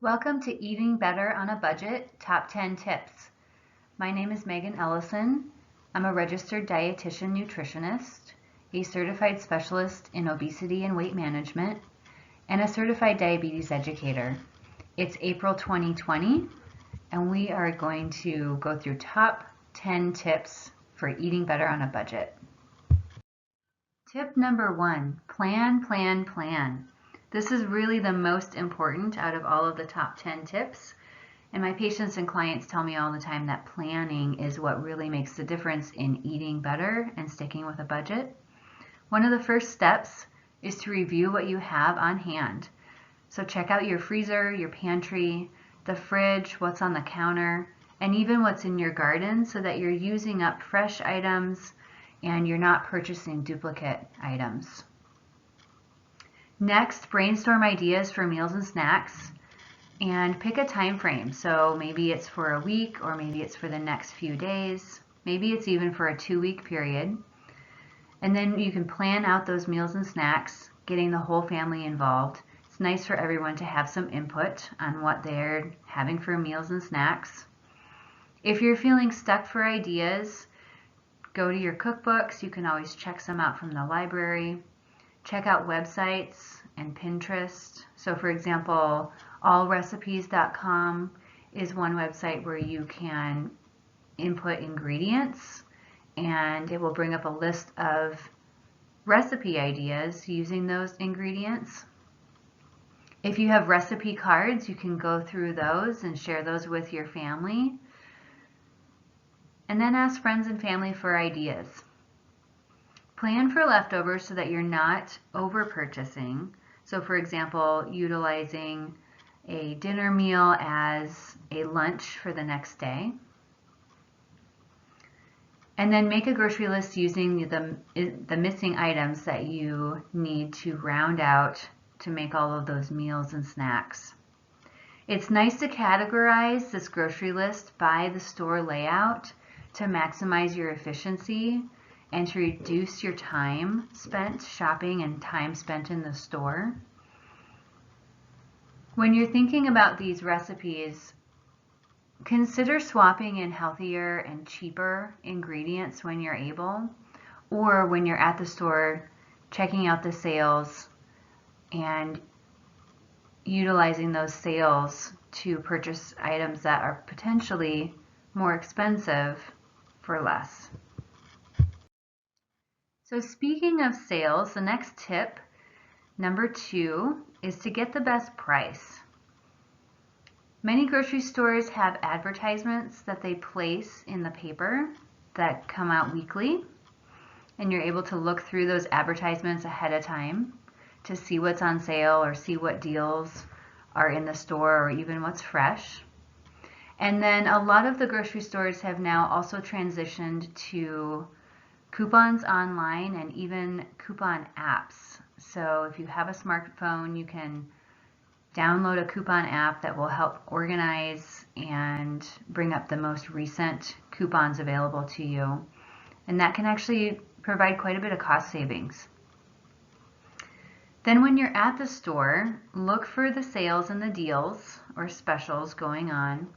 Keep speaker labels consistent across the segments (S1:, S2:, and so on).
S1: Welcome to Eating Better on a Budget, Top 10 Tips. My name is Megan Ellison. I'm a registered dietitian nutritionist, a certified specialist in obesity and weight management, and a certified diabetes educator. It's April 2020, and we are going to go through top 10 tips for eating better on a budget. Tip number 1, plan, plan, plan. This is really the most important out of all of the top 10 tips. And my patients and clients tell me all the time that planning is what really makes the difference in eating better and sticking with a budget. One of the first steps is to review what you have on hand. So check out your freezer, your pantry, the fridge, what's on the counter, and even what's in your garden so that you're using up fresh items and you're not purchasing duplicate items. Next, brainstorm ideas for meals and snacks and pick a time frame. So maybe it's for a week, or maybe it's for the next few days. Maybe it's even for a 2-week period. And then you can plan out those meals and snacks, getting the whole family involved. It's nice for everyone to have some input on what they're having for meals and snacks. If you're feeling stuck for ideas, go to your cookbooks. You can always check some out from the library. Check out websites and Pinterest. So for example, allrecipes.com is one website where you can input ingredients and it will bring up a list of recipe ideas using those ingredients. If you have recipe cards, you can go through those and share those with your family. And then ask friends and family for ideas. Plan for leftovers so that you're not over purchasing. So for example, utilizing a dinner meal as a lunch for the next day. And then make a grocery list using the missing items that you need to round out to make all of those meals and snacks. It's nice to categorize this grocery list by the store layout to maximize your efficiency and to reduce your time spent shopping and time spent in the store. When you're thinking about these recipes, consider swapping in healthier and cheaper ingredients when you're able, or when you're at the store, checking out the sales and utilizing those sales to purchase items that are potentially more expensive for less. So speaking of sales, the next tip, number 2, is to get the best price. Many grocery stores have advertisements that they place in the paper that come out weekly, and you're able to look through those advertisements ahead of time to see what's on sale or see what deals are in the store or even what's fresh. And then a lot of the grocery stores have now also transitioned to coupons online and even coupon apps. So if you have a smartphone, you can download a coupon app that will help organize and bring up the most recent coupons available to you. And that can actually provide quite a bit of cost savings. Then when you're at the store, look for the sales and the deals or specials going on.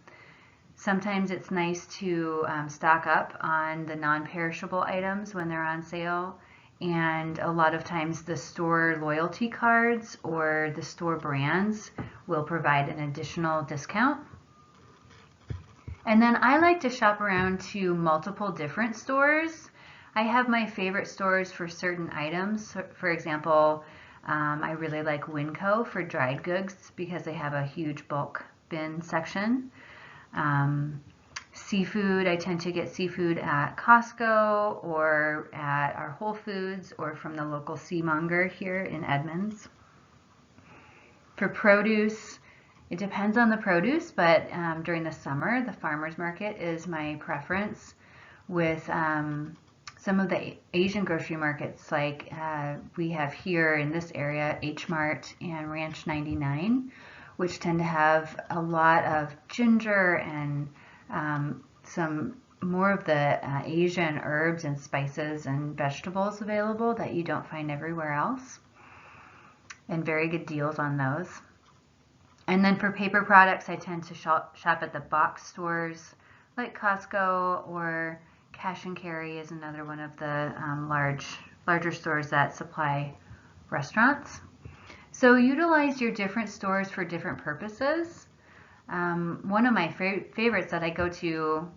S1: Sometimes it's nice to stock up on the non-perishable items when they're on sale, and a lot of times the store loyalty cards or the store brands will provide an additional discount. And then I like to shop around to multiple different stores. I have my favorite stores for certain items. For example, I really like Winco for dried goods because they have a huge bulk bin section. Seafood, I tend to get seafood at Costco or at our Whole Foods or from the local seamonger here in Edmonds. For produce, it depends on the produce, but during the summer, the farmer's market is my preference, with some of the Asian grocery markets like we have here in this area, H Mart and Ranch 99, which tend to have a lot of ginger and some more of the Asian herbs and spices and vegetables available that you don't find everywhere else, and very good deals on those. And then for paper products, I tend to shop at the box stores like Costco, or Cash and Carry is another one of the larger stores that supply restaurants. So utilize your different stores for different purposes. One of my favorites that I go to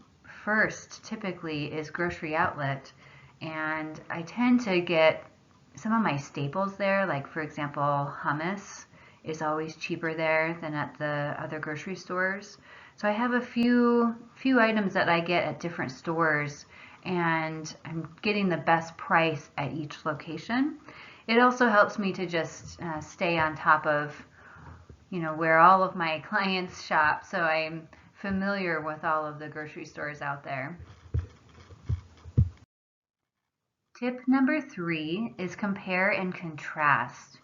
S1: first typically is Grocery Outlet, and I tend to get some of my staples there, like for example hummus is always cheaper there than at the other grocery stores. So I have a few items that I get at different stores, and I'm getting the best price at each location. It also helps me to just stay on top of where all of my clients shop, so I'm familiar with all of the grocery stores out there. Tip number 3 is compare and contrast.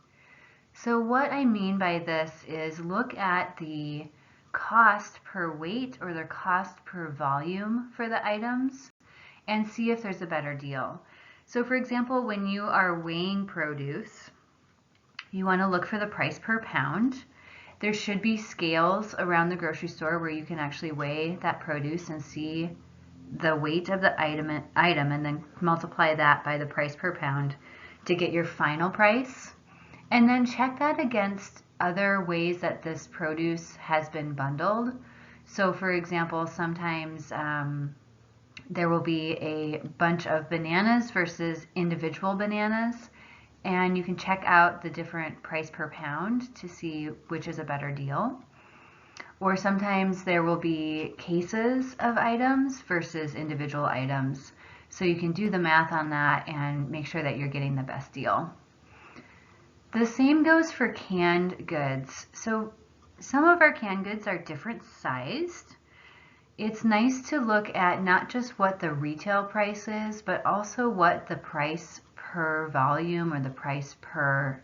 S1: So what I mean by this is look at the cost per weight or the cost per volume for the items and see if there's a better deal. So for example, when you are weighing produce, you want to look for the price per pound. There should be scales around the grocery store where you can actually weigh that produce and see the weight of the item and then multiply that by the price per pound to get your final price. And then check that against other ways that this produce has been bundled. So for example, sometimes there will be a bunch of bananas versus individual bananas, and you can check out the different price per pound to see which is a better deal. Or sometimes there will be cases of items versus individual items. So you can do the math on that and make sure that you're getting the best deal. The same goes for canned goods. So some of our canned goods are different sized. It's nice to look at not just what the retail price is, but also what the price per volume or the price per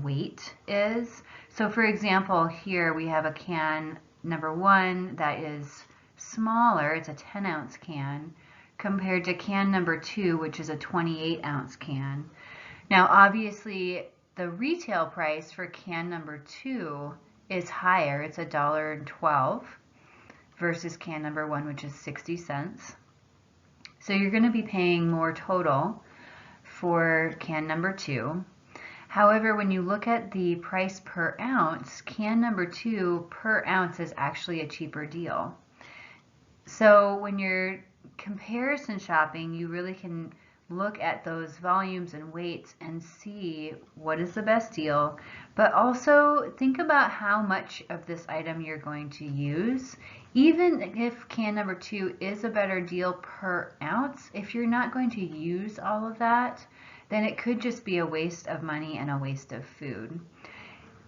S1: weight is. So for example, here we have a can number 1 that is smaller, it's a 10-ounce can, compared to can number 2, which is a 28-ounce can. Now obviously the retail price for can number 2 is higher, it's $1.12 versus can number 1, which is 60 cents. So you're going to be paying more total for can number 2. However, when you look at the price per ounce, can number 2 per ounce is actually a cheaper deal. So when you're comparison shopping, you really can look at those volumes and weights and see what is the best deal, but also think about how much of this item you're going to use. Even if can number 2 is a better deal per ounce, if you're not going to use all of that, then it could just be a waste of money and a waste of food.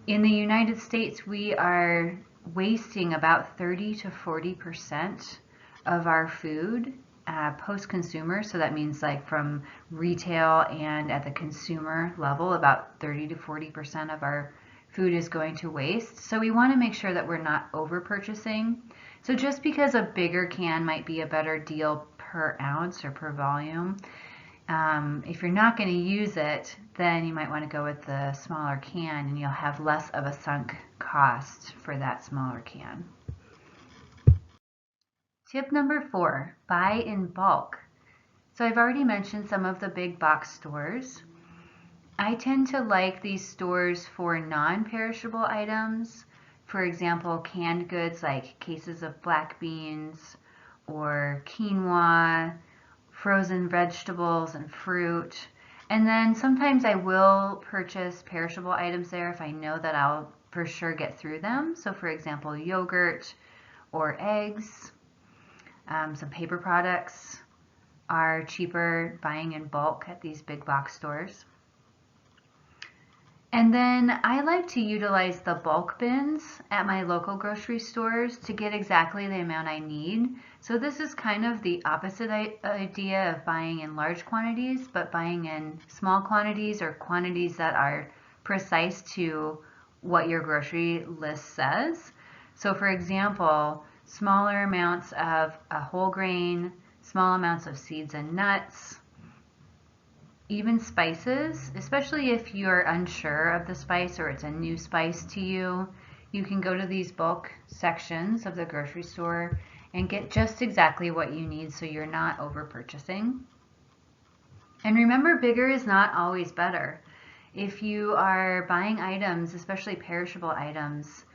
S1: In the United States, we are wasting about 30 to 40% of our food post-consumer, so that means like from retail and at the consumer level, about 30 to 40% of our food is going to waste. So we want to make sure that we're not over purchasing. So just because a bigger can might be a better deal per ounce or per volume, if you're not going to use it, then you might want to go with the smaller can and you'll have less of a sunk cost for that smaller can. Tip number 4, buy in bulk. So I've already mentioned some of the big box stores. I tend to like these stores for non-perishable items. For example, canned goods like cases of black beans or quinoa, frozen vegetables and fruit. And then sometimes I will purchase perishable items there if I know that I'll for sure get through them. So for example, yogurt or eggs. Some paper products are cheaper buying in bulk at these big box stores. And then I like to utilize the bulk bins at my local grocery stores to get exactly the amount I need. So this is kind of the opposite idea of buying in large quantities, but buying in small quantities or quantities that are precise to what your grocery list says. So for example, smaller amounts of a whole grain, small amounts of seeds and nuts, even spices, especially if you're unsure of the spice or it's a new spice to you, You can go to these bulk sections of the grocery store and get just exactly what you need so you're not over purchasing. And remember, bigger is not always better. If you are buying items, especially perishable items,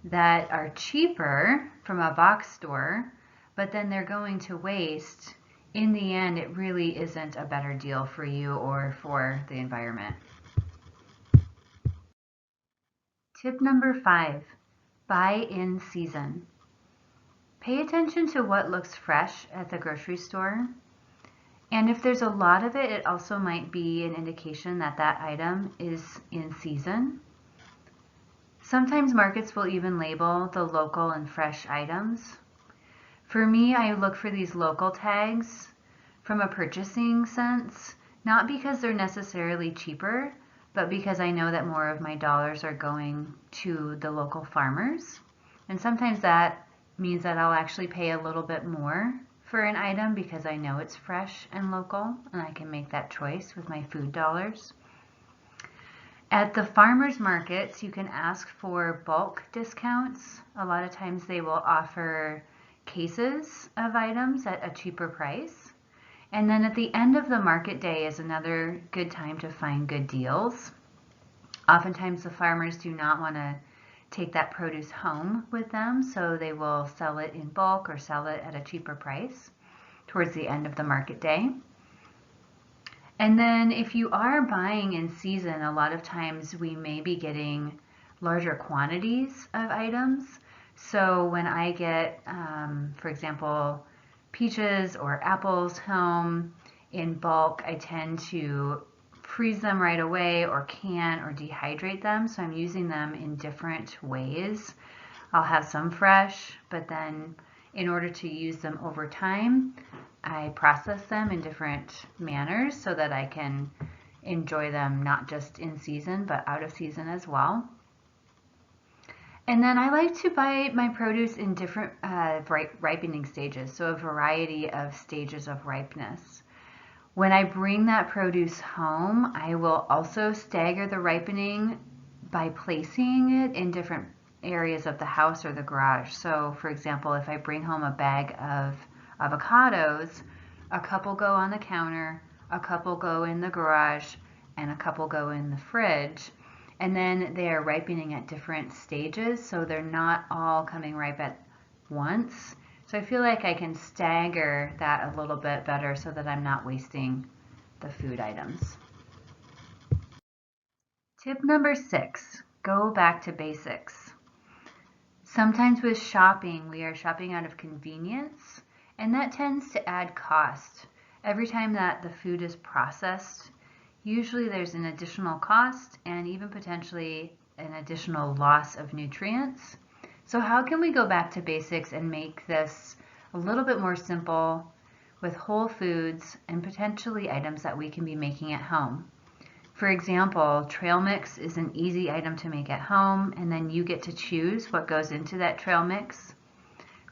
S1: that are cheaper from a box store, but then they're going to waste, in the end, it really isn't a better deal for you or for the environment. Tip number 5, buy in season. Pay attention to what looks fresh at the grocery store. And if there's a lot of it, it also might be an indication that that item is in season. Sometimes markets will even label the local and fresh items. For me, I look for these local tags from a purchasing sense, not because they're necessarily cheaper, but because I know that more of my dollars are going to the local farmers. And sometimes that means that I'll actually pay a little bit more for an item because I know it's fresh and local, and I can make that choice with my food dollars. At the farmers markets, you can ask for bulk discounts. A lot of times they will offer cases of items at a cheaper price. And then at the end of the market day is another good time to find good deals. Oftentimes the farmers do not want to take that produce home with them, so they will sell it in bulk or sell it at a cheaper price towards the end of the market day. And then if you are buying in season, a lot of times we may be getting larger quantities of items. So when I get, for example, peaches or apples home in bulk, I tend to freeze them right away or can or dehydrate them. So I'm using them in different ways. I'll have some fresh, but then in order to use them over time, I process them in different manners so that I can enjoy them not just in season, but out of season as well. And then I like to buy my produce in different ripening stages, so a variety of stages of ripeness. When I bring that produce home, I will also stagger the ripening by placing it in different areas of the house or the garage. So for example, if I bring home a bag of avocados, a couple go on the counter, a couple go in the garage, and a couple go in the fridge. And then they are ripening at different stages, so they're not all coming ripe at once. So I feel like I can stagger that a little bit better so that I'm not wasting the food items. Tip number 6, go back to basics. Sometimes with shopping, we are shopping out of convenience, and that tends to add cost. Every time that the food is processed, usually there's an additional cost and even potentially an additional loss of nutrients. So how can we go back to basics and make this a little bit more simple with whole foods and potentially items that we can be making at home? For example, trail mix is an easy item to make at home, and then you get to choose what goes into that trail mix.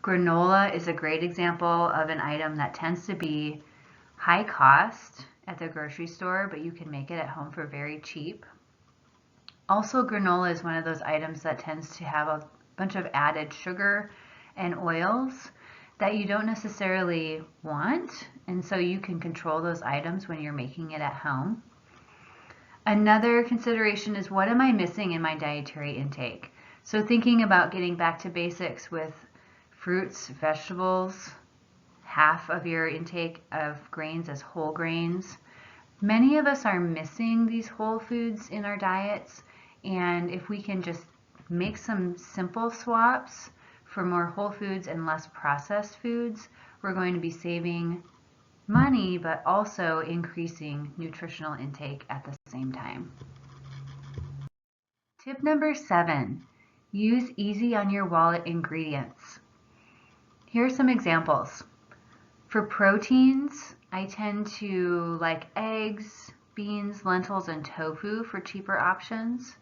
S1: Granola is a great example of an item that tends to be high cost at the grocery store, but you can make it at home for very cheap. Also, granola is one of those items that tends to have a bunch of added sugar and oils that you don't necessarily want, and so you can control those items when you're making it at home. Another consideration is, what am I missing in my dietary intake? So thinking about getting back to basics with fruits, vegetables, half of your intake of grains as whole grains. Many of us are missing these whole foods in our diets, and if we can just make some simple swaps for more whole foods and less processed foods, we're going to be saving money but also increasing nutritional intake at the same time. Tip number 7, use easy on your wallet ingredients. Here are some examples. For proteins, I tend to like eggs, beans, lentils, and tofu for cheaper options.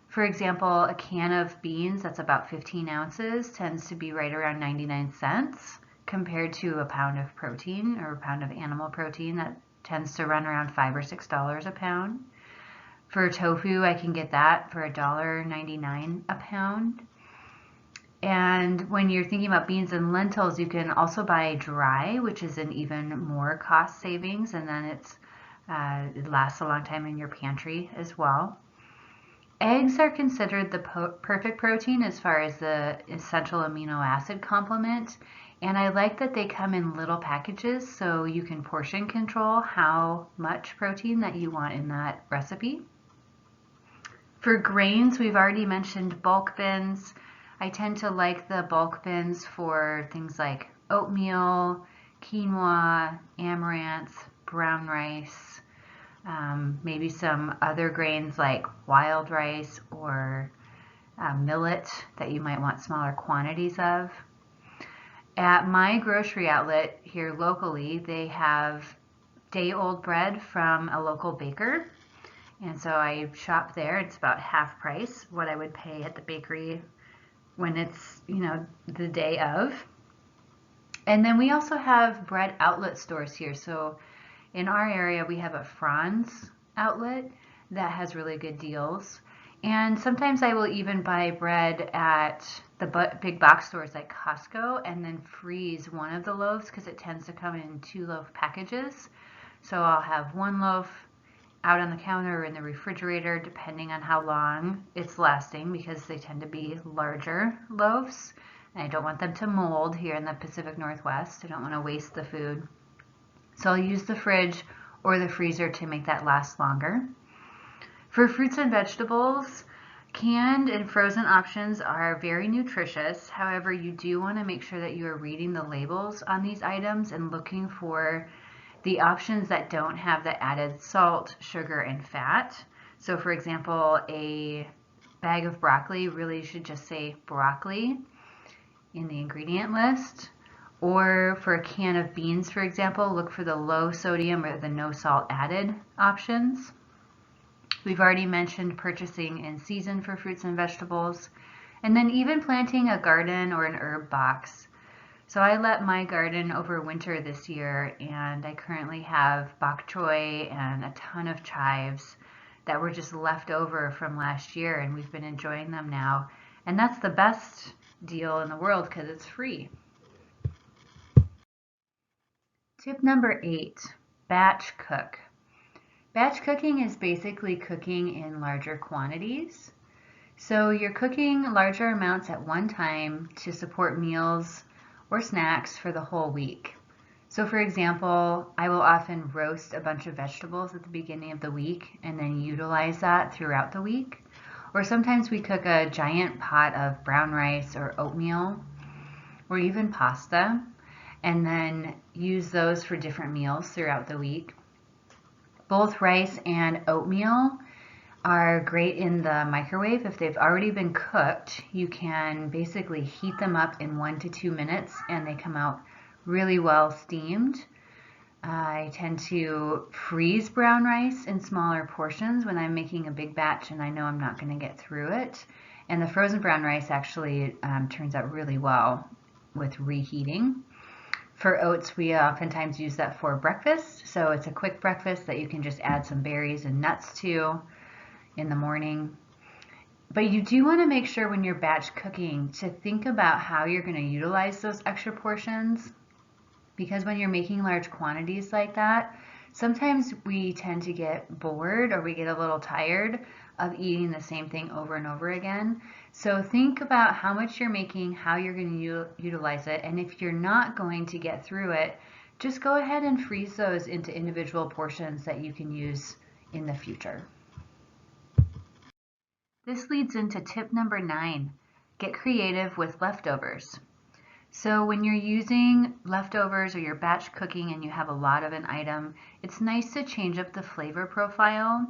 S1: For example, a can of beans that's about 15 ounces tends to be right around 99 cents compared to a pound of protein or a pound of animal protein that tends to run around $5 or $6 a pound. For tofu, I can get that for $1.99 a pound. And when you're thinking about beans and lentils, you can also buy dry, which is an even more cost savings, and then it lasts a long time in your pantry as well. Eggs are considered the perfect protein as far as the essential amino acid complement, and I like that they come in little packages so you can portion control how much protein that you want in that recipe. For grains, we've already mentioned bulk bins. I tend to like the bulk bins for things like oatmeal, quinoa, amaranth, brown rice, maybe some other grains like wild rice or millet that you might want smaller quantities of. At my grocery outlet here locally, they have day-old bread from a local baker. And so I shop there. It's about half price what I would pay at the bakery when it's, the day of. And then we also have bread outlet stores here. So in our area, we have a Franz outlet that has really good deals. And sometimes I will even buy bread at the big box stores like Costco and then freeze one of the loaves because it tends to come in 2-loaf packages. So I'll have 1 loaf out on the counter or in the refrigerator depending on how long it's lasting because they tend to be larger loaves. And I don't want them to mold here in the Pacific Northwest. I don't want to waste the food. So I'll use the fridge or the freezer to make that last longer. For fruits and vegetables, canned and frozen options are very nutritious. However, you do want to make sure that you are reading the labels on these items and looking for the options that don't have the added salt, sugar, and fat. So for example, a bag of broccoli really should just say broccoli in the ingredient list. Or for a can of beans, for example, look for the low sodium or the no salt added options. We've already mentioned purchasing in season for fruits and vegetables, and then even planting a garden or an herb box. So I let my garden overwinter this year, and I currently have bok choy and a ton of chives that were just left over from last year, and we've been enjoying them now. And that's the best deal in the world because it's free. Tip number 8, batch cook. Batch cooking is basically cooking in larger quantities. So you're cooking larger amounts at one time to support meals or snacks for the whole week. So for example, I will often roast a bunch of vegetables at the beginning of the week and then utilize that throughout the week. Or sometimes we cook a giant pot of brown rice or oatmeal or even pasta and then use those for different meals throughout the week. Both rice and oatmeal are great in the microwave. If they've already been cooked, you can basically heat them up in 1 to 2 minutes and they come out really well steamed. I tend to freeze brown rice in smaller portions when I'm making a big batch and I know I'm not going to get through it. And the frozen brown rice actually turns out really well with reheating. For oats, we oftentimes use that for breakfast. So it's a quick breakfast that you can just add some berries and nuts to in the morning. But you do want to make sure when you're batch cooking to think about how you're going to utilize those extra portions, because when you're making large quantities like that, sometimes we tend to get bored or we get a little tired of eating the same thing over and over again. So think about how much you're making, how you're going to utilize it, and if you're not going to get through it, just go ahead and freeze those into individual portions that you can use in the future. This leads into tip number 9, get creative with leftovers. So when you're using leftovers or you're batch cooking and you have a lot of an item, it's nice to change up the flavor profile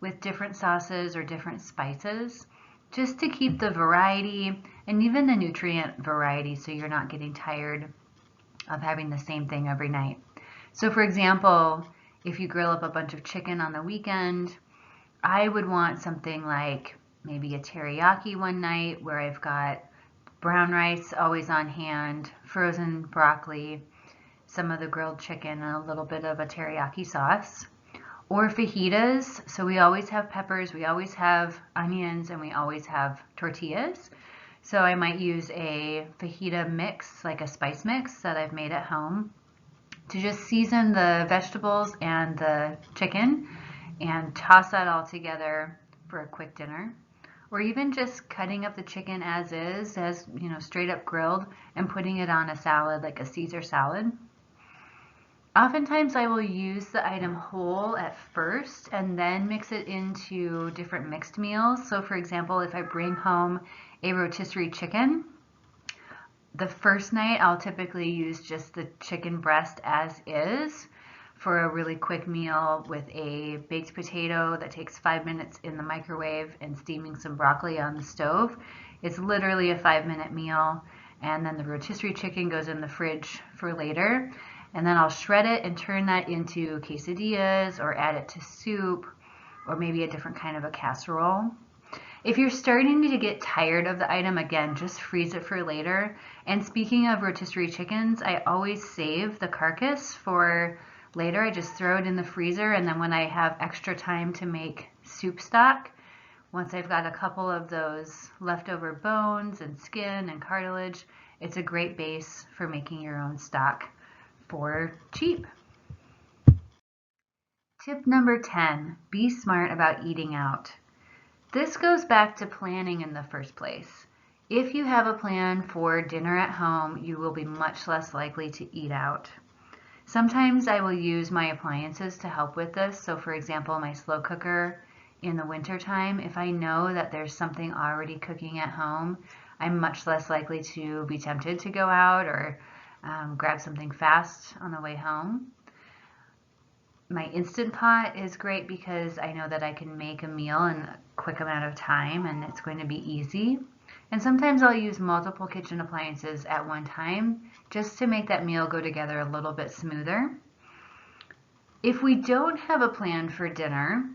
S1: with different sauces or different spices just to keep the variety and even the nutrient variety so you're not getting tired of having the same thing every night. So for example, if you grill up a bunch of chicken on the weekend, I would want something like maybe a teriyaki one night where I've got brown rice always on hand, frozen broccoli, some of the grilled chicken, and a little bit of a teriyaki sauce. Or fajitas. So we always have peppers, we always have onions, and we always have tortillas. So I might use a fajita mix, like a spice mix that I've made at home, to just season the vegetables and the chicken and toss that all together for a quick dinner. Or even just cutting up the chicken as is, as straight up grilled, and putting it on a salad like a Caesar salad. Oftentimes I will use the item whole at first and then mix it into different mixed meals. So for example, if I bring home a rotisserie chicken, the first night I'll typically use just the chicken breast as is for a really quick meal with a baked potato that takes 5 minutes in the microwave and steaming some broccoli on the stove. It's literally a 5-minute meal, and then the rotisserie chicken goes in the fridge for later. And then I'll shred it and turn that into quesadillas or add it to soup or maybe a different kind of a casserole. If you're starting to get tired of the item, again, just freeze it for later. And speaking of rotisserie chickens, I always save the carcass for later. I just throw it in the freezer, and then when I have extra time to make soup stock, once I've got a couple of those leftover bones and skin and cartilage, it's a great base for making your own stock for cheap. Tip number 10, be smart about eating out. This goes back to planning in the first place. If you have a plan for dinner at home, you will be much less likely to eat out. Sometimes I will use my appliances to help with this. So for example, my slow cooker in the winter time, if I know that there's something already cooking at home, I'm much less likely to be tempted to go out or grab something fast on the way home. My Instant Pot is great because I know that I can make a meal in a quick amount of time and it's going to be easy. And sometimes I'll use multiple kitchen appliances at one time just to make that meal go together a little bit smoother. If we don't have a plan for dinner,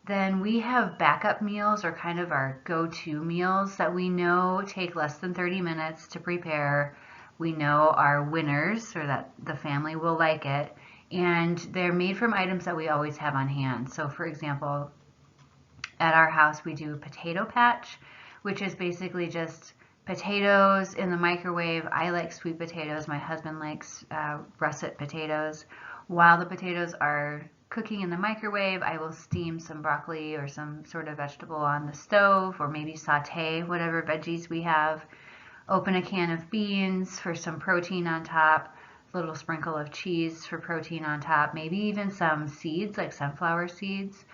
S1: then we have backup meals, or kind of our go-to meals that we know take less than 30 minutes to prepare. We know are winners, or that the family will like it, and they're made from items that we always have on hand. So for example, at our house we do potato patch, which is basically just potatoes in the microwave. I like sweet potatoes. My husband likes russet potatoes. While the potatoes are cooking in the microwave, I will steam some broccoli or some sort of vegetable on the stove, or maybe saute whatever veggies we have. Open a can of beans for some protein on top, a little sprinkle of cheese for protein on top, maybe even some seeds like sunflower seeds.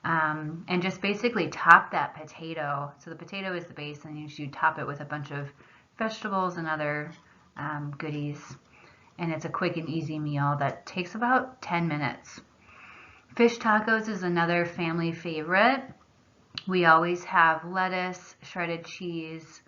S1: And just basically top that potato. So the potato is the base, and you should top it with a bunch of vegetables and other goodies. And it's a quick and easy meal that takes about 10 minutes. Fish tacos is another family favorite. We always have lettuce, shredded cheese,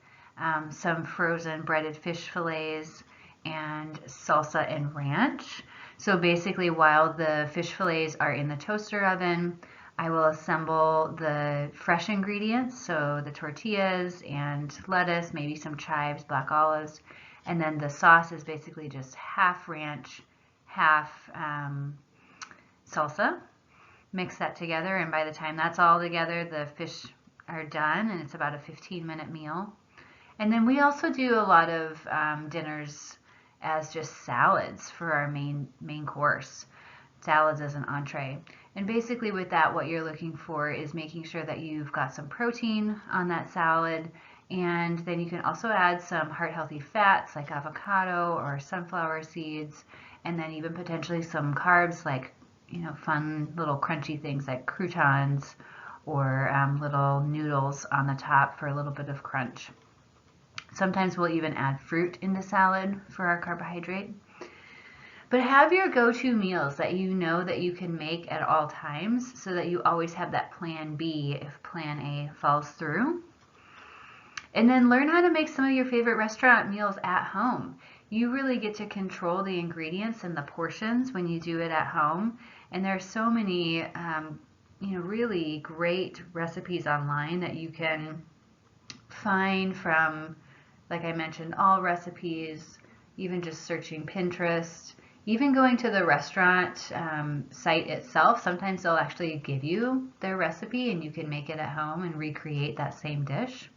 S1: some frozen breaded fish fillets, and salsa and ranch. So basically, while the fish fillets are in the toaster oven, I will assemble the fresh ingredients, so the tortillas and lettuce, maybe some chives, black olives, and then the sauce is basically just half ranch, half salsa. Mix that together, and by the time that's all together, the fish are done, and it's about a 15-minute meal. And then we also do a lot of dinners as just salads for our main course. Salads as an entree. And basically with that, what you're looking for is making sure that you've got some protein on that salad, and then you can also add some heart-healthy fats like avocado or sunflower seeds, and then even potentially some carbs like fun little crunchy things like croutons or little noodles on the top for a little bit of crunch. Sometimes we'll even add fruit in the salad for our carbohydrate. But have your go-to meals that you know that you can make at all times, so that you always have that plan B if plan A falls through. And then learn how to make some of your favorite restaurant meals at home. You really get to control the ingredients and the portions when you do it at home. And there are so many really great recipes online that you can find from, like I mentioned, all recipes, even just searching Pinterest, Even going to the restaurant site itself, sometimes they'll actually give you their recipe and you can make it at home and recreate that same dish.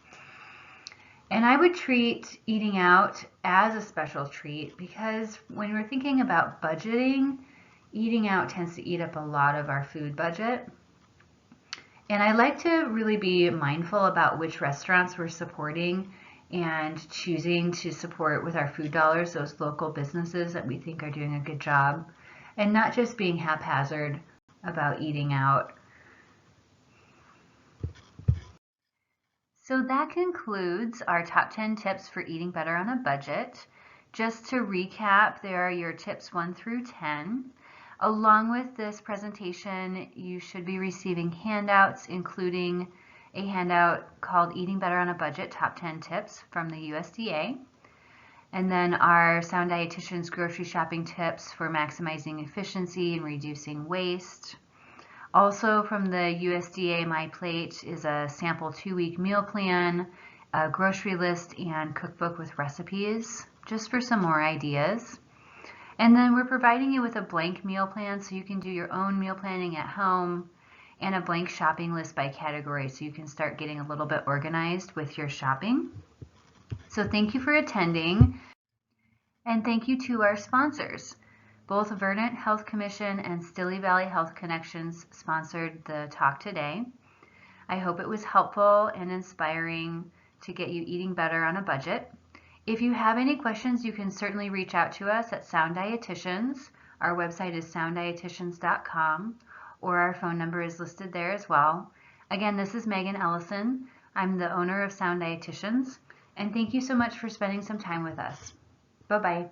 S1: And I would treat eating out as a special treat because when we're thinking about budgeting, eating out tends to eat up a lot of our food budget. And I like to really be mindful about which restaurants we're supporting and choosing to support with our food dollars those local businesses that we think are doing a good job, and not just being haphazard about eating out. So that concludes our top 10 tips for eating better on a budget. Just to recap, there are your tips 1 through 10. Along with this presentation, you should be receiving handouts, including a handout called Eating Better on a Budget, Top 10 Tips from the USDA. And then our Sound Dietitian's grocery shopping tips for maximizing efficiency and reducing waste. Also from the USDA My Plate is a sample 2-week meal plan, a grocery list, and cookbook with recipes, just for some more ideas. And then we're providing you with a blank meal plan so you can do your own meal planning at home, and a blank shopping list by category so you can start getting a little bit organized with your shopping. So thank you for attending, and thank you to our sponsors. Both Verdant Health Commission and Stille Valley Health Connections sponsored the talk today. I hope it was helpful and inspiring to get you eating better on a budget. If you have any questions, you can certainly reach out to us at Sound Dietitians. Our website is sounddietitians.com, or our phone number is listed there as well. Again, this is Megan Ellison. I'm the owner of Sound Dietitians, and thank you so much for spending some time with us. Bye-bye.